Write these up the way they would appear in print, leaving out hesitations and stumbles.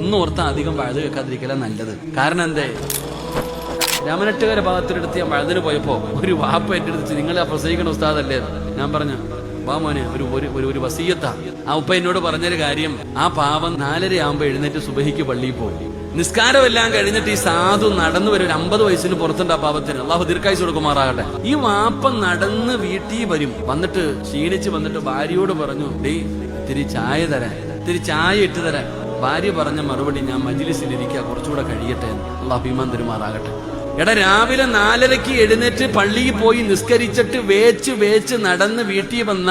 ഒന്നോർത്താ അധികം വഴുത് കേൾക്കാതിരിക്കല നല്ലത്. കാരണം എന്തേ, രാമനട്ടുകാര ഭാഗത്തിനെടുത്ത് ഞാൻ വഴുതിന് പോയപ്പോ ഒരു വാപ്പ എന്റെ അടുത്ത്, നിങ്ങൾ ആ പ്രസംഗിക്കണ ഉസ്താദല്ലേ? ഞാൻ പറഞ്ഞു, വാ മോനെ, ഒരു വസീയത്താ. ആ ഉപ്പ എന്നോട് പറഞ്ഞൊരു കാര്യം, ആ പാവം 4:30 ആകുമ്പോ എഴുന്നേറ്റ് സുബഹിക്ക് പള്ളിയിൽ പോയി. നിസ്കാരമെല്ലാം കഴിഞ്ഞിട്ട് ഈ സാധു നടന്നു വരും. 50 വയസ്സിന് പുറത്തുണ്ട് ആ പാവത്തിന്. അള്ളാഹു ദീർഘായുസ്സ് കൊടുക്കുമാറാകട്ടെ. ഈ വാപ്പ നടന്ന് വീട്ടിൽ വരും. വന്നിട്ട് ക്ഷീണിച്ച് വന്നിട്ട് ഭാര്യയോട് പറഞ്ഞു, ഡേയ് ഇത്തിരി ചായ തരാൻ, ഇത്തിരി ചായ ഇട്ട് തരാൻ. ഭാര്യ പറഞ്ഞ മറുപടി, ഞാൻ മജ്ലിസിലിരിക്കുക, കുറച്ചുകൂടെ കഴിയട്ടെ. അള്ളാഹു ഈമാൻ തരുമാറാകട്ടെ. എടാ, രാവിലെ 4:30 എഴുന്നേറ്റ് പള്ളിയിൽ പോയി നിസ്കരിച്ചിട്ട് വേച്ച് നടന്ന് വീട്ടിൽ വന്ന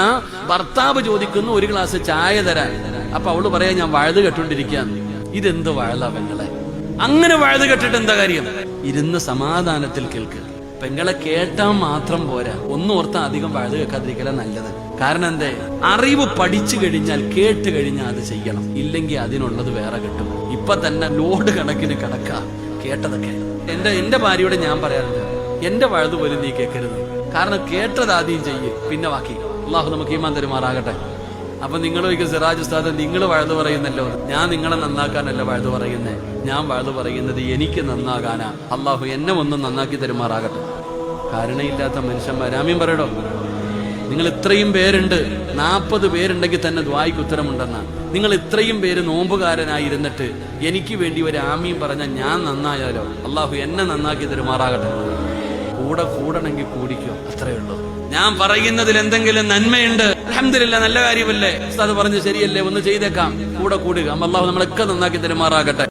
ഭർത്താവ് ചോദിക്കുന്നു ഒരു ഗ്ലാസ് ചായ തരാൻ. അപ്പൊ അവള് പറയാ, ഞാൻ വഴുത് കെട്ടുകൊണ്ടിരിക്കുകയാണ്. ഇതെന്ത് വഴുതാ പെങ്ങളെ? അങ്ങനെ വഴുത് കെട്ടിട്ട് എന്താ കാര്യം? ഇരുന്ന് സമാധാനത്തിൽ കേൾക്ക്. പെങ്ങളെ കേട്ടാ മാത്രം പോരാ, ഒന്നോർത്താ അധികം വഴുത് കേൾക്കാതിരിക്കല നല്ലത്. കാരണം എന്തേ, അറിവ് പഠിച്ചു കഴിഞ്ഞാൽ കേട്ട് കഴിഞ്ഞാൽ അത് ചെയ്യണം. ഇല്ലെങ്കിൽ അതിനുള്ളത് വേറെ കിട്ടും. ഇപ്പൊ തന്നെ ലോഡ് കണക്കിന് കണക്കാ കേട്ടതൊക്കെ. എന്റെ ഭാര്യയോട് ഞാൻ പറയാറുണ്ട്, എന്റെ വഴുത് പോലും നീ കേൾക്കരുത്. കാരണം കേട്ടത് ആദ്യം ചെയ്യ്, പിന്നെ ബാക്കി. അള്ളാഹു നമുക്ക് ഈമാൻ തരുമാറാകട്ടെ. അപ്പൊ നിങ്ങൾ ചോദിക്കും, സിറാജ് ഉസ്താദ് നിങ്ങൾ വഴുത് പറയുന്നല്ലോ. ഞാൻ നിങ്ങളെ നന്നാക്കാനല്ല വഴുത് പറയുന്നേ, ഞാൻ വഴുത് പറയുന്നത് എനിക്ക് നന്നാകാനാ. അള്ളാഹു എന്നെ ഒന്നും നന്നാക്കി തരുമാറാകട്ടെ. കാരണയില്ലാത്ത മനുഷ്യന്മാർ ആമീൻ പറയടോ. നിങ്ങൾ ഇത്രയും പേരുണ്ട്, 40 പേരുണ്ടെങ്കിൽ തന്നെ ദുആയ്ക്ക് ഉത്തരമുണ്ടെന്നാ. നിങ്ങൾ ഇത്രയും പേര് നോമ്പുകാരനായിരുന്നിട്ട് എനിക്ക് വേണ്ടി ഒരു ആമീൻ പറഞ്ഞാൽ ഞാൻ നന്നായാലോ? അള്ളാഹു എന്നെ നന്നാക്കി തരുമാറാകട്ടെ. കൂടണമെങ്കിൽ കൂടിക്കോ, അത്രയേ ഉള്ളൂ. ഞാൻ പറയുന്നതിൽ എന്തെങ്കിലും നന്മയുണ്ട്, അൽഹംദുലില്ലാഹ്, നല്ല കാര്യമല്ലേ, ഉസ്താദ് പറഞ്ഞു ശരിയല്ലേ, ഒന്ന് ചെയ്തേക്കാം, കൂടുക. അല്ലാഹു നമ്മളൊക്കെ നന്നാക്കി തരുമാറാകട്ടെ.